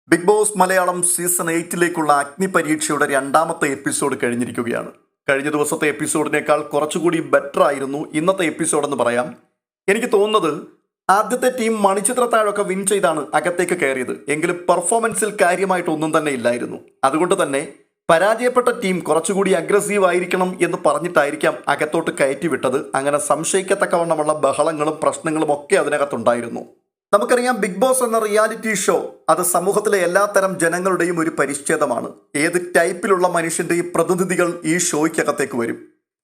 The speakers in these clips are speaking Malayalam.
ബിഗ് ബോസ് മലയാളം സീസൺ 8ലേക്കുള്ള അഗ്നിപരീക്ഷയുടെ രണ്ടാമത്തെ എപ്പിസോഡ് കഴിഞ്ഞിരിക്കുകയാണ്. കഴിഞ്ഞ ദിവസത്തെ എപ്പിസോഡിനേക്കാൾ കുറച്ചുകൂടി ബെറ്റർ ആയിരുന്നു ഇന്നത്തെ എപ്പിസോഡെന്ന് പറയാം. എനിക്ക് തോന്നുന്നത് ആദ്യത്തെ ടീം മണിച്ചിത്രത്താഴൊക്കെ വിൻ ചെയ്താണ് അകത്തേക്ക് കയറിയത്. എങ്കിലും പെർഫോമൻസിൽ കാര്യമായിട്ടൊന്നും തന്നെ ഇല്ലായിരുന്നു. അതുകൊണ്ട് തന്നെ പരാജയപ്പെട്ട ടീം കുറച്ചുകൂടി അഗ്രസീവ് ആയിരിക്കണം എന്ന് പറഞ്ഞിട്ടായിരിക്കാം അകത്തോട്ട് കയറ്റി വിട്ടത്. അങ്ങനെ സംശയിക്കത്തക്കവണ്ണമുള്ള ബഹളങ്ങളും പ്രശ്നങ്ങളും ഒക്കെ അതിനകത്തുണ്ടായിരുന്നു. നമുക്കറിയാം, ബിഗ് ബോസ് എന്ന റിയാലിറ്റി ഷോ അത് സമൂഹത്തിലെ എല്ലാത്തരം ജനങ്ങളുടെയും ഒരു പരിച്ഛേദമാണ്. ഏത് ടൈപ്പിലുള്ള മനുഷ്യന്റെയും പ്രതിനിധികൾ ഈ ഷോയ്ക്കകത്തേക്ക് വരും.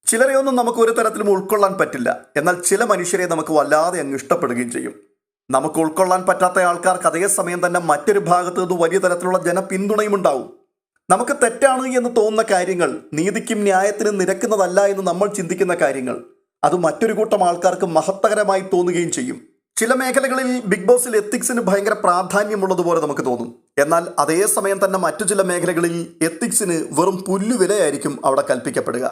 ചിലരെയൊന്നും നമുക്ക് ഒരു തരത്തിലും ഉൾക്കൊള്ളാൻ പറ്റില്ല. എന്നാൽ ചില മനുഷ്യരെ നമുക്ക് വല്ലാതെ അങ്ങ് ഇഷ്ടപ്പെടുകയും ചെയ്യും. നമുക്ക് ഉൾക്കൊള്ളാൻ പറ്റാത്ത ആൾക്കാർക്ക് അതേസമയം തന്നെ മറ്റൊരു ഭാഗത്ത് നിന്ന് വലിയ തരത്തിലുള്ള ജനപിന്തുണയും ഉണ്ടാവും. നമുക്ക് തെറ്റാണ് എന്ന് തോന്നുന്ന കാര്യങ്ങൾ, നീതിക്കും ന്യായത്തിനും നിരക്കുന്നതല്ല എന്ന് നമ്മൾ ചിന്തിക്കുന്ന കാര്യങ്ങൾ, അത് മറ്റൊരു കൂട്ടം ആൾക്കാർക്ക് മഹത്തകരമായി തോന്നുകയും ചെയ്യും. ചില മേഖലകളിൽ ബിഗ് ബോസിൽ എത്തിക്സിന് ഭയങ്കര പ്രാധാന്യമുള്ളതുപോലെ നമുക്ക് തോന്നും. എന്നാൽ അതേസമയം തന്നെ മറ്റു ചില മേഖലകളിൽ എത്തിക്സിന് വെറും പുല്ലുവിലയായിരിക്കും അവിടെ കൽപ്പിക്കപ്പെടുക.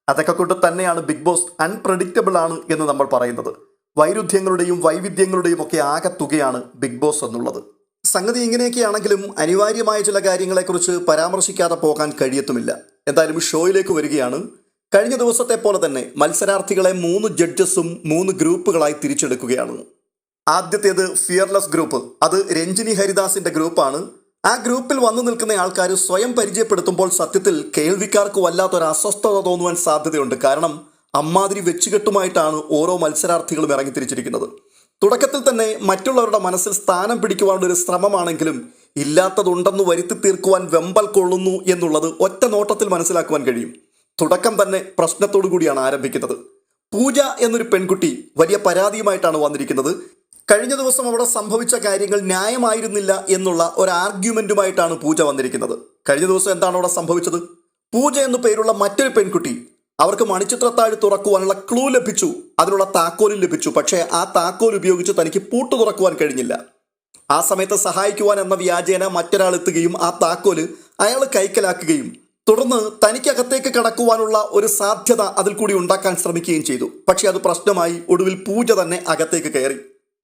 അതൊക്കെ കൊണ്ട് തന്നെയാണ് ബിഗ് ബോസ് അൺപ്രഡിക്റ്റബിൾ ആണ് എന്ന് നമ്മൾ പറയുന്നത്. വൈരുദ്ധ്യങ്ങളുടെയും വൈവിധ്യങ്ങളുടെയും ഒക്കെ ആകെ തുകയാണ് ബിഗ് ബോസ് എന്നുള്ളത്. സംഗതി ഇങ്ങനെയൊക്കെയാണെങ്കിലും അനിവാര്യമായ ചില കാര്യങ്ങളെക്കുറിച്ച് പരാമർശിക്കാതെ പോകാൻ കഴിയത്തുമില്ല. എന്തായാലും ഷോയിലേക്ക് വരികയാണ്. കഴിഞ്ഞ ദിവസത്തെ പോലെ തന്നെ മത്സരാർത്ഥികളെ 3 ജഡ്ജസും 3 ഗ്രൂപ്പുകളായി തിരിച്ചെടുക്കുകയാണ്. ആദ്യത്തേത് ഫിയർലെസ് ഗ്രൂപ്പ്. അത് രഞ്ജിനി ഹരിദാസിന്റെ ഗ്രൂപ്പാണ്. ആ ഗ്രൂപ്പിൽ വന്നു നിൽക്കുന്ന ആൾക്കാർ സ്വയം പരിചയപ്പെടുത്തുമ്പോൾ സത്യത്തിൽ കേൾവിക്കാർക്ക് വല്ലാത്തൊരു അസ്വസ്ഥത തോന്നുവാൻ സാധ്യതയുണ്ട്. കാരണം അമ്മാതിരി വെച്ചുകെട്ടുമായിട്ടാണ് ഓരോ മത്സരാർത്ഥികളും ഇറങ്ങിത്തിരിച്ചിരിക്കുന്നത്. തുടക്കത്തിൽ തന്നെ മറ്റുള്ളവരുടെ മനസ്സിൽ സ്ഥാനം പിടിക്കുവാനുള്ള ഒരു ശ്രമമാണെങ്കിലും ഇല്ലാത്തതുണ്ടെന്ന് വരുത്തി തീർക്കുവാൻ വെമ്പൽ കൊള്ളുന്നു എന്നുള്ളത് ഒറ്റ നോട്ടത്തിൽ മനസ്സിലാക്കുവാൻ കഴിയും. തുടക്കം തന്നെ പ്രശ്നത്തോടു കൂടിയാണ് ആരംഭിക്കുന്നത്. പൂജ എന്നൊരു പെൺകുട്ടി വലിയ പരാതിയുമായിട്ടാണ് വന്നിരിക്കുന്നത്. കഴിഞ്ഞ ദിവസം അവിടെ സംഭവിച്ച കാര്യങ്ങൾ ന്യായമായിരുന്നില്ല എന്നുള്ള ഒരു ആർഗ്യുമെന്റുമായിട്ടാണ് പൂജ വന്നിരിക്കുന്നത്. കഴിഞ്ഞ ദിവസം എന്താണ് അവിടെ സംഭവിച്ചത്? പൂജ എന്നു പേരുള്ള മറ്റൊരു പെൺകുട്ടി, അവർക്ക് മണിച്ചിത്രത്താഴ് തുറക്കുവാനുള്ള ക്ലൂ ലഭിച്ചു, അതിനുള്ള താക്കോലും ലഭിച്ചു. പക്ഷേ ആ താക്കോൽ ഉപയോഗിച്ച് തനിക്ക് പൂട്ട് തുറക്കുവാൻ കഴിഞ്ഞില്ല. ആ സമയത്ത് സഹായിക്കുവാൻ എന്ന വ്യാജേന മറ്റൊരാൾ എത്തുകയും ആ താക്കോല് അയാൾ കൈക്കലാക്കുകയും തുടർന്ന് തനിക്കകത്തേക്ക് കടക്കുവാനുള്ള ഒരു സാധ്യത അതിൽ കൂടി ഉണ്ടാക്കാൻ ശ്രമിക്കുകയും ചെയ്തു. പക്ഷെ അത് പ്രശ്നമായി. ഒടുവിൽ പൂജ തന്നെ അകത്തേക്ക് കയറി.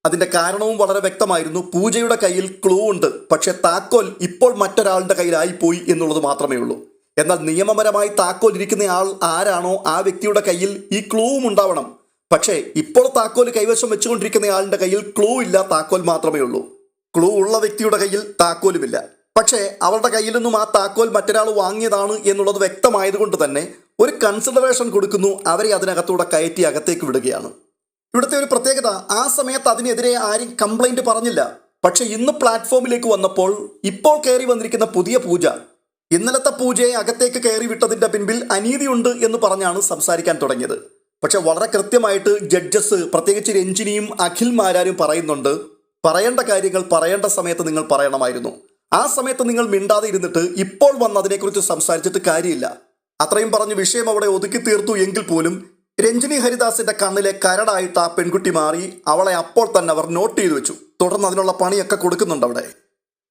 അതിന്റെ കാരണവും വളരെ വ്യക്തമായിരുന്നു. പൂജയുടെ കയ്യിൽ ക്ലൂ ഉണ്ട്, പക്ഷെ താക്കോൽ ഇപ്പോൾ മറ്റൊരാളുടെ കയ്യിലായിപ്പോയി എന്നുള്ളത് മാത്രമേ ഉള്ളൂ. എന്നാൽ നിയമപരമായി താക്കോൽ ഇരിക്കുന്ന ആൾ ആരാണോ ആ വ്യക്തിയുടെ കയ്യിൽ ഈ ക്ലൂവും ഉണ്ടാവണം. പക്ഷേ ഇപ്പോൾ താക്കോൽ കൈവശം വെച്ചുകൊണ്ടിരിക്കുന്ന ആളുടെ കയ്യിൽ ക്ലൂ ഇല്ല, താക്കോൽ മാത്രമേ ഉള്ളൂ. ക്ലൂ ഉള്ള വ്യക്തിയുടെ കയ്യിൽ താക്കോലുമില്ല. പക്ഷേ അവരുടെ കയ്യിൽ നിന്നും ആ താക്കോൽ മറ്റൊരാൾ വാങ്ങിയതാണ് എന്നുള്ളത് വ്യക്തമായതുകൊണ്ട് തന്നെ ഒരു കൺസിഡറേഷൻ കൊടുക്കുന്നു. അവരെ അതിനകത്തൂടെ കയറ്റി അകത്തേക്ക് വിടുകയാണ്. ഇവിടുത്തെ ഒരു പ്രത്യേകത, ആ സമയത്ത് അതിനെതിരെ ആരും കംപ്ലൈന്റ് പറഞ്ഞില്ല. പക്ഷെ ഇന്ന് പ്ലാറ്റ്ഫോമിലേക്ക് വന്നപ്പോൾ ഇപ്പോൾ കയറി വന്നിരിക്കുന്ന പുതിയ പൂജ, ഇന്നലത്തെ പൂജയെ അകത്തേക്ക് കയറി വിട്ടതിന്റെ പിൻപിൽ അനീതിയുണ്ട് എന്ന് പറഞ്ഞാണ് സംസാരിക്കാൻ തുടങ്ങിയത്. പക്ഷെ വളരെ കൃത്യമായിട്ട് ജഡ്ജസ്, പ്രത്യേകിച്ച് രഞ്ജിനിയും അഖിൽമാരും പറയുന്നുണ്ട്, പറയേണ്ട കാര്യങ്ങൾ പറയേണ്ട സമയത്ത് നിങ്ങൾ പറയണമായിരുന്നു. ആ സമയത്ത് നിങ്ങൾ മിണ്ടാതെ ഇരുന്നിട്ട് ഇപ്പോൾ വന്ന് അതിനെക്കുറിച്ച് സംസാരിച്ചിട്ട് കാര്യമില്ല. അത്രയും പറഞ്ഞ് വിഷയം അവിടെ ഒതുക്കി തീർത്തു. എങ്കിൽ പോലും രഞ്ജിനി ഹരിദാസിന്റെ കണ്ണിലെ കരടായിട്ട് ആ പെൺകുട്ടി മാറി. അവളെ അപ്പോൾ തന്നെ അവർ നോട്ട് ചെയ്തു വെച്ചു. തുടർന്ന് അതിനുള്ള പണിയൊക്കെ കൊടുക്കുന്നുണ്ട് അവിടെ.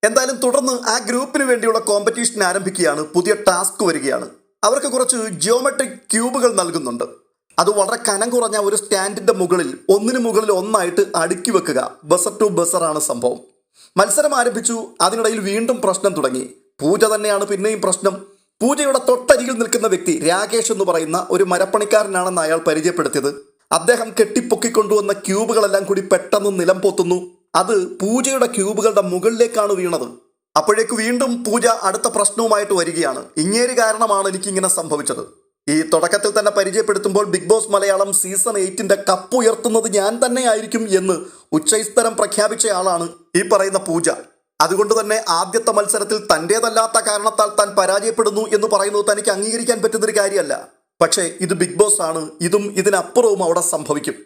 എന്തായാലും തുടർന്ന് ആ ഗ്രൂപ്പിന് വേണ്ടിയുള്ള കോമ്പറ്റീഷൻ ആരംഭിക്കുകയാണ്. പുതിയ ടാസ്ക് വരികയാണ്. അവർക്ക് കുറച്ച് ജിയോമെട്രിക് ക്യൂബുകൾ നൽകുന്നുണ്ട്. അത് വളരെ കനം കുറഞ്ഞ ഒരു സ്റ്റാൻഡിന്റെ മുകളിൽ ഒന്നിനു മുകളിൽ ഒന്നായിട്ട് അടുക്കി വെക്കുക. ബസർ ടു ബസർ ആണ് സംഭവം. മത്സരം ആരംഭിച്ചു. അതിനിടയിൽ വീണ്ടും പ്രശ്നം തുടങ്ങി. പൂജ തന്നെയാണ് പിന്നെയും പ്രശ്നം. പൂജയുടെ തൊട്ടരികിൽ നിൽക്കുന്ന വ്യക്തി രാകേഷ് എന്ന് പറയുന്ന ഒരു മരപ്പണിക്കാരനാണെന്ന് അയാൾ പരിചയപ്പെടുത്തിയത്. അദ്ദേഹം കെട്ടിപ്പൊക്കിക്കൊണ്ടുവന്ന ക്യൂബുകളെല്ലാം കൂടി പെട്ടെന്ന് നിലം പൊത്തുന്നു. അത് പൂജയുടെ ക്യൂബുകളുടെ മുകളിലേക്കാണ് വീണത്. അപ്പോഴേക്ക് വീണ്ടും പൂജ അടുത്ത പ്രശ്നവുമായിട്ട് വരികയാണ്. ഇങ്ങേര് കാരണമാണ് എനിക്കിങ്ങനെ സംഭവിച്ചത്. ഈ തുടക്കത്തിൽ തന്നെ പരിചയപ്പെടുത്തുമ്പോൾ ബിഗ് ബോസ് മലയാളം സീസൺ 8ന്റെ കപ്പ് ഉയർത്തുന്നത് ഞാൻ തന്നെ ആയിരിക്കും എന്ന് ഉച്ചസ്ഥരം പ്രഖ്യാപിച്ചയാളാണ് ഈ പറയുന്ന പൂജ. അതുകൊണ്ട് തന്നെ ആദ്യത്തെ മത്സരത്തിൽ തൻ്റേതല്ലാത്ത കാരണത്താൽ താൻ പരാജയപ്പെടുന്നു എന്ന് പറയുന്നത് തനിക്ക് അംഗീകരിക്കാൻ പറ്റുന്നൊരു കാര്യമല്ല. പക്ഷേ ഇത് ബിഗ് ബോസ് ആണ്. ഇതും ഇതിനപ്പുറവും അവിടെ സംഭവിക്കും.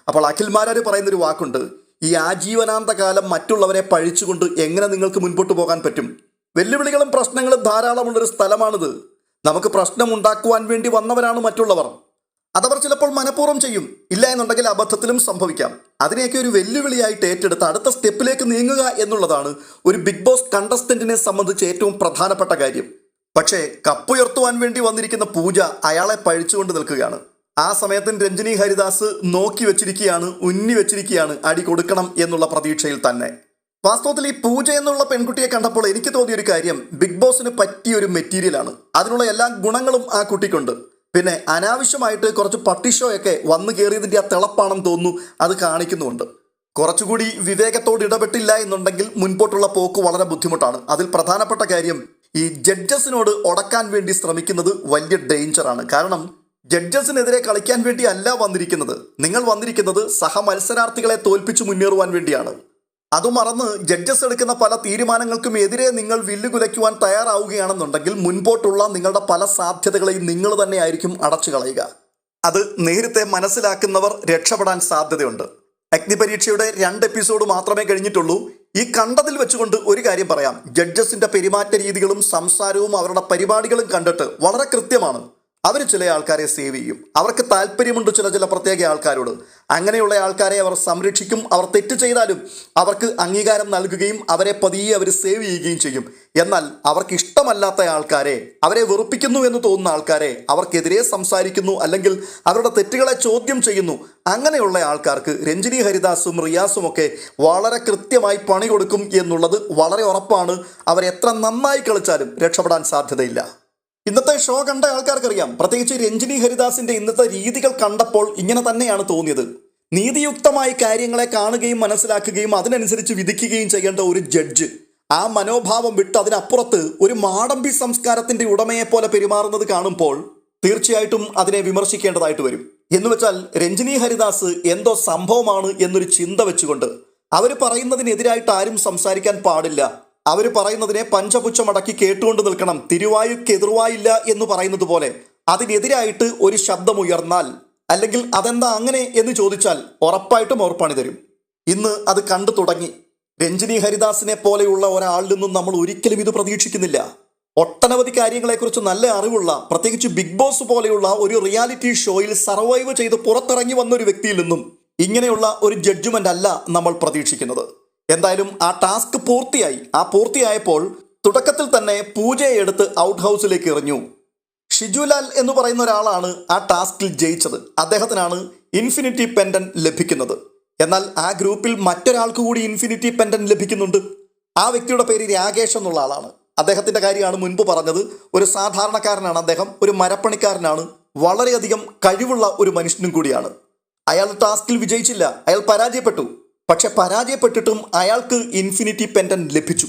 അപ്പോൾ അഖിൽമാരാര് പറയുന്നൊരു വാക്കുണ്ട്, ഈ ആജീവനാന്ത കാലം മറ്റുള്ളവരെ പഴിച്ചുകൊണ്ട് എങ്ങനെ നിങ്ങൾക്ക് മുൻപോട്ട് പോകാൻ പറ്റും? വെല്ലുവിളികളും പ്രശ്നങ്ങളും ധാരാളമുള്ളൊരു സ്ഥലമാണിത്. നമുക്ക് പ്രശ്നം ഉണ്ടാക്കുവാൻ വേണ്ടി വന്നവരാണ് മറ്റുള്ളവർ. അതവർ ചിലപ്പോൾ മനഃപൂർവ്വം ചെയ്യും, ഇല്ല എന്നുണ്ടെങ്കിൽ അബദ്ധത്തിലും സംഭവിക്കാം. അതിനെയൊക്കെ ഒരു വെല്ലുവിളിയായിട്ട് ഏറ്റെടുത്ത് അടുത്ത സ്റ്റെപ്പിലേക്ക് നീങ്ങുക എന്നുള്ളതാണ് ഒരു ബിഗ് ബോസ് കണ്ടസ്റ്റന്റിനെ സംബന്ധിച്ച് ഏറ്റവും പ്രധാനപ്പെട്ട കാര്യം. പക്ഷേ കപ്പുയർത്തുവാൻ വേണ്ടി വന്നിരിക്കുന്ന പൂജ അയാളെ പഴിച്ചുകൊണ്ട് നിൽക്കുകയാണ്. ആ സമയത്തിന് രഞ്ജിനി ഹരിദാസ് നോക്കി വെച്ചിരിക്കുകയാണ്, ഉന്നി വെച്ചിരിക്കുകയാണ്, അടി കൊടുക്കണം എന്നുള്ള പ്രതീക്ഷയിൽ തന്നെ. വാസ്തവത്തിൽ ഈ പൂജ എന്നുള്ള പെൺകുട്ടിയെ കണ്ടപ്പോൾ എനിക്ക് തോന്നിയൊരു കാര്യം, ബിഗ് ബോസിന് പറ്റിയ ഒരു മെറ്റീരിയലാണ്. അതിനുള്ള എല്ലാ ഗുണങ്ങളും ആ കുട്ടിക്കുണ്ട്. പിന്നെ അനാവശ്യമായിട്ട് കുറച്ച് പട്ടിഷോയൊക്കെ വന്നു കയറിയതിൻ്റെ ആ തിളപ്പാണെന്ന് തോന്നുന്നു, അത് കാണിക്കുന്നുമുണ്ട്. കുറച്ചുകൂടി വിവേകത്തോട് ഇടപെട്ടില്ല എന്നുണ്ടെങ്കിൽ മുൻപോട്ടുള്ള പോക്ക് വളരെ ബുദ്ധിമുട്ടാണ്. അതിൽ പ്രധാനപ്പെട്ട കാര്യം, ഈ ജഡ്ജസിനോട് ഉടക്കാൻ വേണ്ടി ശ്രമിക്കുന്നത് വലിയ ഡേഞ്ചറാണ്. കാരണം ജഡ്ജസിനെതിരെ കളിക്കാൻ വേണ്ടി അല്ല വന്നിരിക്കുന്നത്. നിങ്ങൾ വന്നിരിക്കുന്നത് സഹമത്സരാർത്ഥികളെ തോൽപ്പിച്ച് മുന്നേറുവാൻ വേണ്ടിയാണ്. അത് മറന്ന് ജഡ്ജസ് എടുക്കുന്ന പല തീരുമാനങ്ങൾക്കും എതിരെ നിങ്ങൾ വില്ലുകുലയ്ക്കുവാൻ തയ്യാറാവുകയാണെന്നുണ്ടെങ്കിൽ മുൻപോട്ടുള്ള നിങ്ങളുടെ പല സാധ്യതകളെയും നിങ്ങൾ തന്നെ ആയിരിക്കും അടച്ചു കളയുക. അത് നേരത്തെ മനസ്സിലാക്കുന്നവർ രക്ഷപ്പെടാൻ സാധ്യതയുണ്ട്. അഗ്നിപരീക്ഷയുടെ 2 എപ്പിസോഡ് മാത്രമേ കഴിഞ്ഞിട്ടുള്ളൂ. ഈ കണ്ടതിൽ വെച്ചുകൊണ്ട് ഒരു കാര്യം പറയാം, ജഡ്ജസിന്റെ പെരുമാറ്റ രീതികളും സംസാരവും അവരുടെ പരിപാടികളും കണ്ടിട്ട് വളരെ കൃത്യമാണ്. അവർ ചില ആൾക്കാരെ സേവ് ചെയ്യും. അവർക്ക് താല്പര്യമുണ്ട് ചില പ്രത്യേക ആൾക്കാരോട്. അങ്ങനെയുള്ള ആൾക്കാരെ അവർ സംരക്ഷിക്കും. അവർ തെറ്റ് ചെയ്താലും അവർക്ക് അംഗീകാരം നൽകുകയും അവരെ പതിയെ അവർ സേവ് ചെയ്യുകയും ചെയ്യും. എന്നാൽ അവർക്ക് ഇഷ്ടമല്ലാത്ത ആൾക്കാരെ, അവരെ വെറുപ്പിക്കുന്നു എന്ന് തോന്നുന്ന ആൾക്കാരെ, അവർക്കെതിരെ സംസാരിക്കുന്നു, അല്ലെങ്കിൽ അവരുടെ തെറ്റുകളെ ചോദ്യം ചെയ്യുന്നു, അങ്ങനെയുള്ള ആൾക്കാർക്ക് രഞ്ജിനി ഹരിദാസും റിയാസും ഒക്കെ വളരെ കൃത്യമായി പണി കൊടുക്കും എന്നുള്ളത് വളരെ ഉറപ്പാണ്. അവരെത്ര നന്നായി കളിച്ചാലും രക്ഷപ്പെടാൻ സാധ്യതയില്ല. ഇന്നത്തെ ഷോ കണ്ട ആൾക്കാർക്കറിയാം, പ്രത്യേകിച്ച് രഞ്ജിനി ഹരിദാസിന്റെ ഇന്നത്തെ രീതികൾ കണ്ടപ്പോൾ ഇങ്ങനെ തന്നെയാണ് തോന്നിയത്. നീതിയുക്തമായി കാര്യങ്ങളെ കാണുകയും മനസ്സിലാക്കുകയും അതിനനുസരിച്ച് വിധിക്കുകയും ചെയ്യേണ്ട ഒരു ജഡ്ജ് ആ മനോഭാവം വിട്ട് അതിനപ്പുറത്ത് ഒരു മാടമ്പി സംസ്കാരത്തിന്റെ ഉടമയെ പോലെ പെരുമാറുന്നത് കാണുമ്പോൾ തീർച്ചയായിട്ടും അതിനെ വിമർശിക്കേണ്ടതായിട്ട് വരും. എന്നുവെച്ചാൽ രഞ്ജിനി ഹരിദാസ് എന്തോ സംഭവമാണ് എന്നൊരു ചിന്ത വെച്ചുകൊണ്ട് അവർ പറയുന്നതിനെതിരായിട്ട് ആരും സംസാരിക്കാൻ പാടില്ല. അവർ പറയുന്നതിനെ പഞ്ചപുച്ഛമടക്കി കേട്ടുകൊണ്ട് നിൽക്കണം. തിരുവായുക്ക് എതിർവായില്ല എന്ന് പറയുന്നത് പോലെ അതിനെതിരായിട്ട് ഒരു ശബ്ദമുയർന്നാൽ, അല്ലെങ്കിൽ അതെന്താ അങ്ങനെ എന്ന് ചോദിച്ചാൽ ഉറപ്പായിട്ടും അവർ പണി തരും. ഇന്ന് അത് കണ്ടു തുടങ്ങി. രഞ്ജിനി ഹരിദാസിനെ പോലെയുള്ള ഒരാളിൽ നിന്നും നമ്മൾ ഒരിക്കലും ഇത് പ്രതീക്ഷിക്കുന്നില്ല. ഒട്ടനവധി കാര്യങ്ങളെക്കുറിച്ച് നല്ല അറിവുള്ള, പ്രത്യേകിച്ച് ബിഗ് ബോസ് പോലെയുള്ള ഒരു റിയാലിറ്റി ഷോയിൽ സർവൈവ് ചെയ്ത് പുറത്തിറങ്ങി വന്ന ഒരു വ്യക്തിയിൽ നിന്നും ഇങ്ങനെയുള്ള ഒരു ജഡ്ജ്മെന്റ് അല്ല നമ്മൾ പ്രതീക്ഷിക്കുന്നത്. എന്തായാലും ആ ടാസ്ക് പൂർത്തിയായി. പൂർത്തിയായപ്പോൾ തുടക്കത്തിൽ തന്നെ പൂജയെ എടുത്ത് ഔട്ട് ഹൗസിലേക്ക് എറിഞ്ഞു. ഷിജുലാൽ എന്ന് പറയുന്ന ഒരാളാണ് ആ ടാസ്കിൽ ജയിച്ചത്. അദ്ദേഹത്തിനാണ് ഇൻഫിനിറ്റി പെൻഡൻ ലഭിക്കുന്നത്. എന്നാൽ ആ ഗ്രൂപ്പിൽ മറ്റൊരാൾക്ക് കൂടി ഇൻഫിനിറ്റി പെൻഡൻ ലഭിക്കുന്നുണ്ട്. ആ വ്യക്തിയുടെ പേര് രാകേഷ് എന്നുള്ള ആളാണ്. അദ്ദേഹത്തിന്റെ കാര്യമാണ് മുൻപ് പറഞ്ഞത്. ഒരു സാധാരണക്കാരനാണ് അദ്ദേഹം, ഒരു മരപ്പണിക്കാരനാണ്, വളരെയധികം കഴിവുള്ള ഒരു മനുഷ്യനും കൂടിയാണ്. അയാൾ ടാസ്കിൽ വിജയിച്ചില്ല, അയാൾ പരാജയപ്പെട്ടു. പക്ഷെ പരാജയപ്പെട്ടിട്ടും അയാൾക്ക് ഇൻഫിനിറ്റി പെൻഡൻ ലഭിച്ചു.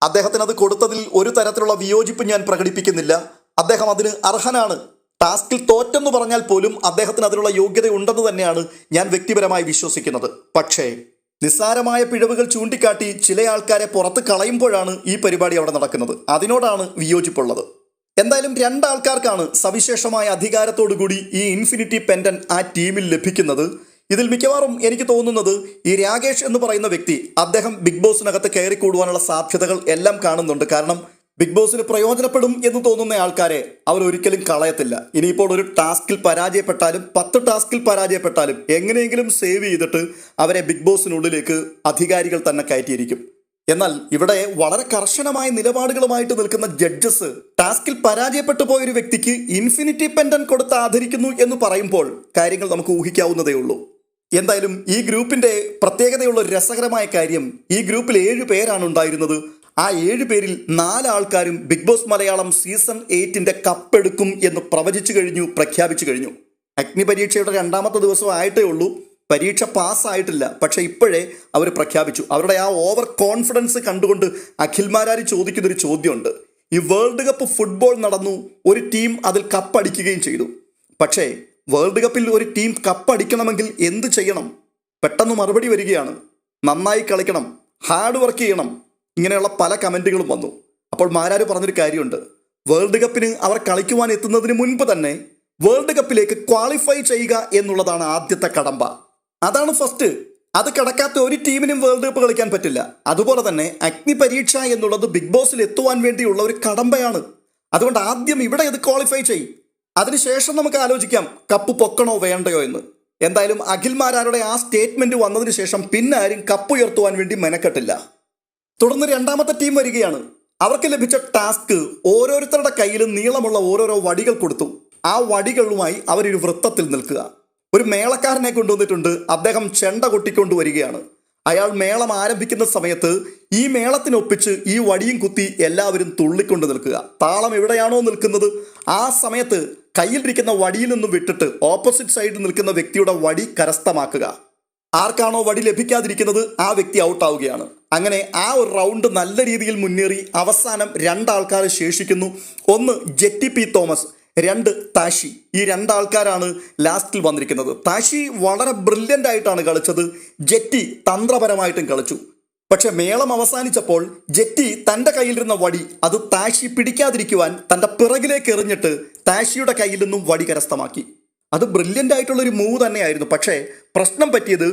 അദ്ദേഹത്തിന് അത് കൊടുത്തതിൽ ഒരു തരത്തിലുള്ള വിയോജിപ്പ് ഞാൻ പ്രകടിപ്പിക്കുന്നില്ല. അദ്ദേഹം അതിന് അർഹനാണ്. ടാസ്കിൽ തോറ്റെന്ന് പറഞ്ഞാൽ പോലും അദ്ദേഹത്തിന് അതിനുള്ള യോഗ്യത ഉണ്ടെന്ന് തന്നെയാണ് ഞാൻ വ്യക്തിപരമായി വിശ്വസിക്കുന്നത്. പക്ഷേ നിസ്സാരമായ പിഴവുകൾ ചൂണ്ടിക്കാട്ടി ചില ആൾക്കാരെ പുറത്ത് കളയുമ്പോഴാണ് ഈ പരിപാടി അവിടെ നടക്കുന്നത്. അതിനോടാണ് വിയോജിപ്പുള്ളത്. എന്തായാലും 2 ആൾക്കാർക്കാണ് സവിശേഷമായ അധികാരത്തോടു കൂടി ഈ ഇൻഫിനിറ്റി പെൻഡൻ ആ ടീമിൽ ലഭിക്കുന്നത്. ഇതിൽ മിക്കവാറും എനിക്ക് തോന്നുന്നത് ഈ രാകേഷ് എന്ന് പറയുന്ന വ്യക്തി, അദ്ദേഹം ബിഗ് ബോസിനകത്ത് കയറിക്കൂടുവാനുള്ള സാധ്യതകൾ എല്ലാം കാണുന്നുണ്ട്. കാരണം ബിഗ് ബോസിന് പ്രയോജനപ്പെടും എന്ന് തോന്നുന്ന ആൾക്കാരെ അവർ ഒരിക്കലും കളയത്തില്ല. ഇനിയിപ്പോൾ ഒരു ടാസ്കിൽ പരാജയപ്പെട്ടാലും 10 ടാസ്കിൽ പരാജയപ്പെട്ടാലും എങ്ങനെയെങ്കിലും സേവ് ചെയ്തിട്ട് അവരെ ബിഗ് ബോസിനുള്ളിലേക്ക് അധികാരികൾ തന്നെ കയറ്റിയിരിക്കും. എന്നാൽ ഇവിടെ വളരെ കർശനമായ നിലപാടുകളുമായിട്ട് നിൽക്കുന്ന ജഡ്ജസ് ടാസ്കിൽ പരാജയപ്പെട്ടു പോയൊരു വ്യക്തിക്ക് ഇൻഫിനിറ്റി പെൻഡൻ കൊടുത്ത് ആദരിക്കുന്നു എന്ന് പറയുമ്പോൾ കാര്യങ്ങൾ നമുക്ക് ഊഹിക്കാവുന്നതേ ഉള്ളൂ. എന്തായാലും ഈ ഗ്രൂപ്പിന്റെ പ്രത്യേകതയുള്ള രസകരമായ കാര്യം, ഈ ഗ്രൂപ്പിൽ 7 പേരാണ് ഉണ്ടായിരുന്നത്. ആ 7 പേരിൽ 4 ആൾക്കാരും ബിഗ് ബോസ് മലയാളം സീസൺ 8ന്റെ കപ്പെടുക്കും എന്ന് പ്രവചിച്ചു കഴിഞ്ഞു, പ്രഖ്യാപിച്ചു കഴിഞ്ഞു. അഗ്നിപരീക്ഷയുടെ 2ാമത്തെ ദിവസം ആയിട്ടേ ഉള്ളൂ. പരീക്ഷ പാസ്സായിട്ടില്ല. പക്ഷെ ഇപ്പോഴേ അവർ പ്രഖ്യാപിച്ചു. അവരുടെ ആ ഓവർ കോൺഫിഡൻസ് കണ്ടുകൊണ്ട് അഖിൽമാരാരി ചോദിക്കുന്നൊരു ചോദ്യമുണ്ട്. ഈ വേൾഡ് കപ്പ് ഫുട്ബോൾ നടന്നു, ഒരു ടീം അതിൽ കപ്പടിക്കുകയും ചെയ്തു. പക്ഷേ വേൾഡ് കപ്പിൽ ഒരു ടീം കപ്പടിക്കണമെങ്കിൽ എന്ത് ചെയ്യണം? പെട്ടെന്ന് മറുപടി വരികയാണ്, നന്നായി കളിക്കണം, ഹാർഡ് വർക്ക് ചെയ്യണം. ഇങ്ങനെയുള്ള പല കമൻറ്റുകളും വന്നു. അപ്പോൾ മാരാര് പറഞ്ഞൊരു കാര്യമുണ്ട്, വേൾഡ് കപ്പിന് അവർ കളിക്കുവാൻ എത്തുന്നതിന് മുൻപ് തന്നെ വേൾഡ് കപ്പിലേക്ക് ക്വാളിഫൈ ചെയ്യുക എന്നുള്ളതാണ് ആദ്യത്തെ കടമ്പ. അതാണ് ഫസ്റ്റ്. അത് കിടക്കാത്ത ഒരു ടീമിനും വേൾഡ് കപ്പ് കളിക്കാൻ പറ്റില്ല. അതുപോലെ തന്നെ അഗ്നിപരീക്ഷ എന്നുള്ളത് ബിഗ് ബോസിൽ എത്തുവാൻ വേണ്ടിയുള്ള ഒരു കടമ്പയാണ്. അതുകൊണ്ട് ആദ്യം ഇവിടെ ഇത് ക്വാളിഫൈ ചെയ്യും. അതിനുശേഷം നമുക്ക് ആലോചിക്കാം കപ്പ് പൊക്കണോ വേണ്ടയോ എന്ന്. എന്തായാലും അഖിൽമാരാരുടെ ആ സ്റ്റേറ്റ്മെന്റ് വന്നതിന് ശേഷം പിന്നെ ആരും കപ്പ് ഉയർത്തുവാൻ വേണ്ടി മെനക്കെട്ടില്ല. തുടർന്ന് 2ാമത്തെ ടീം വരികയാണ്. അവർക്ക് ലഭിച്ച ടാസ്ക് ഓരോരുത്തരുടെ കയ്യിലും നീളമുള്ള ഓരോരോ വടികൾ കൊടുത്തു. ആ വടികളുമായി അവരൊരു വൃത്തത്തിൽ നിൽക്കുക. ഒരു മേളക്കാരനെ കൊണ്ടുവന്നിട്ടുണ്ട്. അദ്ദേഹം ചെണ്ട കൊട്ടിക്കൊണ്ട് വരികയാണ്. അയാൾ മേളം ആരംഭിക്കുന്ന സമയത്ത് ഈ മേളത്തിനൊപ്പിച്ച് ഈ വടിയും കുത്തി എല്ലാവരും തുള്ളിക്കൊണ്ട് നിൽക്കുക. താളം എവിടെയാണോ നിൽക്കുന്നത് ആ സമയത്ത് കയ്യിലിരിക്കുന്ന വടിയിൽ നിന്നും വിട്ടിട്ട് ഓപ്പോസിറ്റ് സൈഡിൽ നിൽക്കുന്ന വ്യക്തിയുടെ വടി കരസ്ഥമാക്കുക. ആർക്കാണോ വടി ലഭിക്കാതിരിക്കുന്നത് ആ വ്യക്തി ഔട്ടാവുകയാണ്. അങ്ങനെ ആ ഒരു റൗണ്ട് നല്ല രീതിയിൽ മുന്നേറി അവസാനം രണ്ടാൾക്കാർ ശേഷിക്കുന്നു. ഒന്ന് ജെറ്റി പി തോമസ്, രണ്ട് താഷി. ഈ രണ്ടാൾക്കാരാണ് ലാസ്റ്റിൽ വന്നിരിക്കുന്നത്. താഷി വളരെ ബ്രില്യൻ്റ് ആയിട്ടാണ് കളിച്ചത്, ജെറ്റി തന്ത്രപരമായിട്ടും കളിച്ചു. പക്ഷെ മേളം അവസാനിച്ചപ്പോൾ ജെറ്റി തൻ്റെ കയ്യിലിരുന്ന വടി അത് താഷി പിടിക്കാതിരിക്കുവാൻ തൻ്റെ പിറകിലേക്ക് എറിഞ്ഞിട്ട് താഷിയുടെ കയ്യിൽ നിന്നും വടി കരസ്ഥമാക്കി. അത് ബ്രില്യൻ്റ് ആയിട്ടുള്ളൊരു മൂവ് തന്നെയായിരുന്നു. പക്ഷേ പ്രശ്നം പറ്റിയത്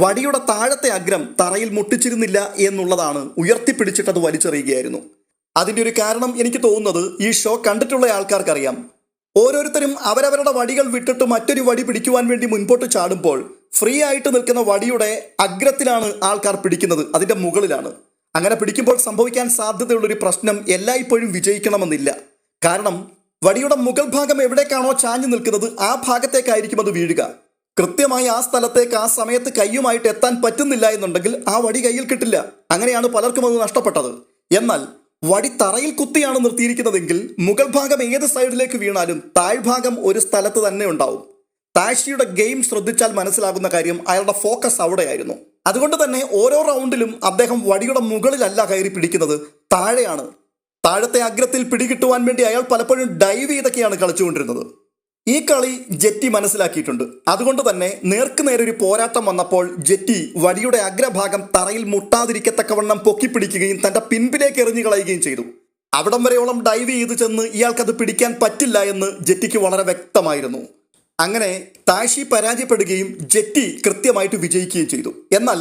വടിയുടെ താഴത്തെ അഗ്രം തറയിൽ മുട്ടിച്ചിരുന്നില്ല എന്നുള്ളതാണ്. ഉയർത്തിപ്പിടിച്ചിട്ട് അത് വലിച്ചെറിയുകയായിരുന്നു. അതിൻ്റെ ഒരു കാരണം എനിക്ക് തോന്നുന്നത് ഈ ഷോ കണ്ടിട്ടുള്ള ആൾക്കാർക്കറിയാം. ഓരോരുത്തരും അവരവരുടെ വടികൾ വിട്ടിട്ട് മറ്റൊരു വടി പിടിക്കുവാൻ വേണ്ടി മുൻപോട്ട് ചാടുമ്പോൾ ഫ്രീ ആയിട്ട് നിൽക്കുന്ന വടിയുടെ അഗ്രത്തിലാണ് ആൾക്കാർ പിടിക്കുന്നത്, അതിൻ്റെ മുകളിലാണ്. അങ്ങനെ പിടിക്കുമ്പോൾ സംഭവിക്കാൻ സാധ്യതയുള്ളൊരു പ്രശ്നം എല്ലായ്പ്പോഴും വിജയിക്കണമെന്നില്ല. കാരണം വടിയുടെ മുകൾ ഭാഗം എവിടേക്കാണോ ചാഞ്ഞു നിൽക്കുന്നത് ആ ഭാഗത്തേക്കായിരിക്കും അത് വീഴുക. കൃത്യമായി ആ സ്ഥലത്തേക്ക് ആ സമയത്ത് കയ്യുമായിട്ട് എത്താൻ പറ്റുന്നില്ല എന്നുണ്ടെങ്കിൽ ആ വടി കയ്യിൽ കിട്ടില്ല. അങ്ങനെയാണ് പലർക്കും അത് നഷ്ടപ്പെട്ടത്. എന്നാൽ വടി തറയിൽ കുത്തിയാണ് നിർത്തിയിരിക്കുന്നതെങ്കിൽ മുകൾ ഭാഗം ഏത് സൈഡിലേക്ക് വീണാലും താഴ്ഭാഗം ഒരു സ്ഥലത്ത് തന്നെ ഉണ്ടാവും. താഷിയുടെ ഗെയിം ശ്രദ്ധിച്ചാൽ മനസ്സിലാകുന്ന കാര്യം അയാളുടെ ഫോക്കസ് അവിടെയായിരുന്നു. അതുകൊണ്ട് തന്നെ ഓരോ റൗണ്ടിലും അദ്ദേഹം വടിയുടെ മുകളിലല്ല കയറി പിടിക്കുന്നത്, താഴെയാണ്. താഴത്തെ അഗ്രത്തിൽ പിടികിട്ടുവാൻ വേണ്ടി അയാൾ പലപ്പോഴും ഡൈവ് ചെയ്തൊക്കെയാണ് കളിച്ചുകൊണ്ടിരുന്നത്. ഈ കളി ജെറ്റി മനസ്സിലാക്കിയിട്ടുണ്ട്. അതുകൊണ്ട് തന്നെ നേർക്കുനേരെ ഒരു പോരാട്ടം വന്നപ്പോൾ ജെറ്റി വടിയുടെ അഗ്രഭാഗം തറയിൽ മുട്ടാതിരിക്കത്തക്കവണ്ണം പൊക്കിപ്പിടിക്കുകയും തൻ്റെ പിൻപിലേക്ക് എറിഞ്ഞു കളയുകയും ചെയ്തു. അവിടം വരെയോളം ഡൈവ് ചെയ്ത് ചെന്ന് ഇയാൾക്കത് പിടിക്കാൻ പറ്റില്ല എന്ന് ജെറ്റിക്ക് വളരെ വ്യക്തമായിരുന്നു. അങ്ങനെ താഷി പരാജയപ്പെടുകയും ജെറ്റി കൃത്യമായിട്ട് വിജയിക്കുകയും ചെയ്തു. എന്നാൽ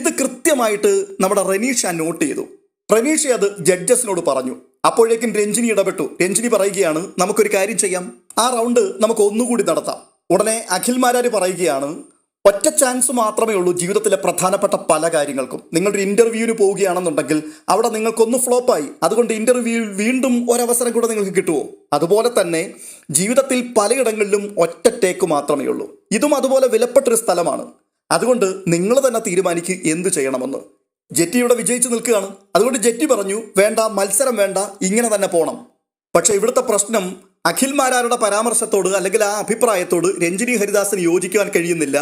ഇത് കൃത്യമായിട്ട് നമ്മുടെ റനീഷ നോട്ട് ചെയ്തു. റനീഷ അത് ജഡ്ജസിനോട് പറഞ്ഞു. അപ്പോഴേക്കും രഞ്ജിനി ഇടപെട്ടു. രഞ്ജിനി പറയുകയാണ്, നമുക്കൊരു കാര്യം ചെയ്യാം, ആ റൗണ്ട് നമുക്ക് ഒന്നുകൂടി നടത്താം. ഉടനെ അഖിൽമാരാര് പറയുകയാണ്, ഒറ്റ ചാൻസ് മാത്രമേ ഉള്ളൂ ജീവിതത്തിലെ പ്രധാനപ്പെട്ട പല കാര്യങ്ങൾക്കും. നിങ്ങളൊരു ഇൻ്റർവ്യൂവിന് പോവുകയാണെന്നുണ്ടെങ്കിൽ അവിടെ നിങ്ങൾക്കൊന്ന് ഫ്ലോപ്പായി, അതുകൊണ്ട് ഇൻ്റർവ്യൂവിൽ വീണ്ടും ഒരവസരം കൂടെ നിങ്ങൾക്ക് കിട്ടുമോ? അതുപോലെ തന്നെ ജീവിതത്തിൽ പലയിടങ്ങളിലും ഒറ്റ ടേക്ക് മാത്രമേ ഉള്ളൂ. ഇതും അതുപോലെ വിലപ്പെട്ടൊരു സ്ഥലമാണ്. അതുകൊണ്ട് നിങ്ങൾ തന്നെ തീരുമാനിക്കുക എന്ത് ചെയ്യണമെന്ന്. ജെറ്റി ഇവിടെ വിജയിച്ച് നിൽക്കുകയാണ്. അതുകൊണ്ട് ജെറ്റി പറഞ്ഞു, വേണ്ട, മത്സരം വേണ്ട, ഇങ്ങനെ തന്നെ പോകണം. പക്ഷെ ഇവിടുത്തെ പ്രശ്നം അഖിൽമാരാരുടെ പരാമർശത്തോട് അല്ലെങ്കിൽ ആ അഭിപ്രായത്തോട് രഞ്ജിനി ഹരിദാസിന് യോജിക്കുവാൻ കഴിയുന്നില്ല.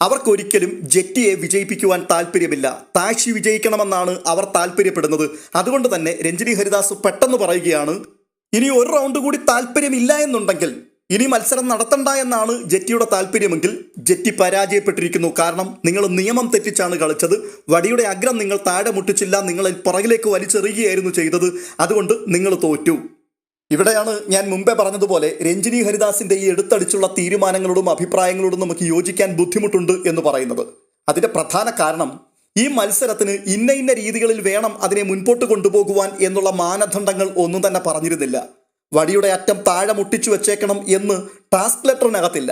അവർക്കൊരിക്കലും ജെറ്റിയെ വിജയിപ്പിക്കുവാൻ താല്പര്യമില്ല. താഷി വിജയിക്കണമെന്നാണ് അവർ താല്പര്യപ്പെടുന്നത്. അതുകൊണ്ട് തന്നെ രഞ്ജിനി ഹരിദാസ് പെട്ടെന്ന് പറയുകയാണ്, ഇനി ഒരു റൗണ്ട് കൂടി താല്പര്യമില്ല എന്നുണ്ടെങ്കിൽ ഇനി മത്സരം നടത്തണ്ട എന്നാണ് ജെറ്റിയുടെ താല്പര്യമെങ്കിൽ ജെറ്റി പരാജയപ്പെട്ടിരിക്കുന്നു. കാരണം നിങ്ങൾ നിയമം തെറ്റിച്ചാണ് കളിച്ചത്. വടിയുടെ അഗ്രം നിങ്ങൾ താഴെ മുട്ടിച്ചില്ല, നിങ്ങൾ പുറകിലേക്ക് വലിച്ചെറിയുകയായിരുന്നു ചെയ്തത്. അതുകൊണ്ട് നിങ്ങൾ തോറ്റു. ഇവിടെയാണ് ഞാൻ മുമ്പേ പറഞ്ഞതുപോലെ രഞ്ജിനി ഹരിദാസിന്റെ ഈ എടുത്തടിച്ചുള്ള തീരുമാനങ്ങളോടും അഭിപ്രായങ്ങളോടും നമുക്ക് യോജിക്കാൻ ബുദ്ധിമുട്ടുണ്ട് എന്ന് പറയുന്നത്. അതിന്റെ പ്രധാന കാരണം ഈ മത്സരത്തിന് ഇന്ന രീതികളിൽ വേണം അതിനെ മുൻപോട്ട് കൊണ്ടുപോകുവാൻ എന്നുള്ള മാനദണ്ഡങ്ങൾ ഒന്നും തന്നെ പറഞ്ഞിരുന്നില്ല. വടിയുടെ അറ്റം താഴെ മുട്ടിച്ചു വെച്ചേക്കണം എന്ന് ടാസ്ക് ലെറ്ററിനകത്തില്ല.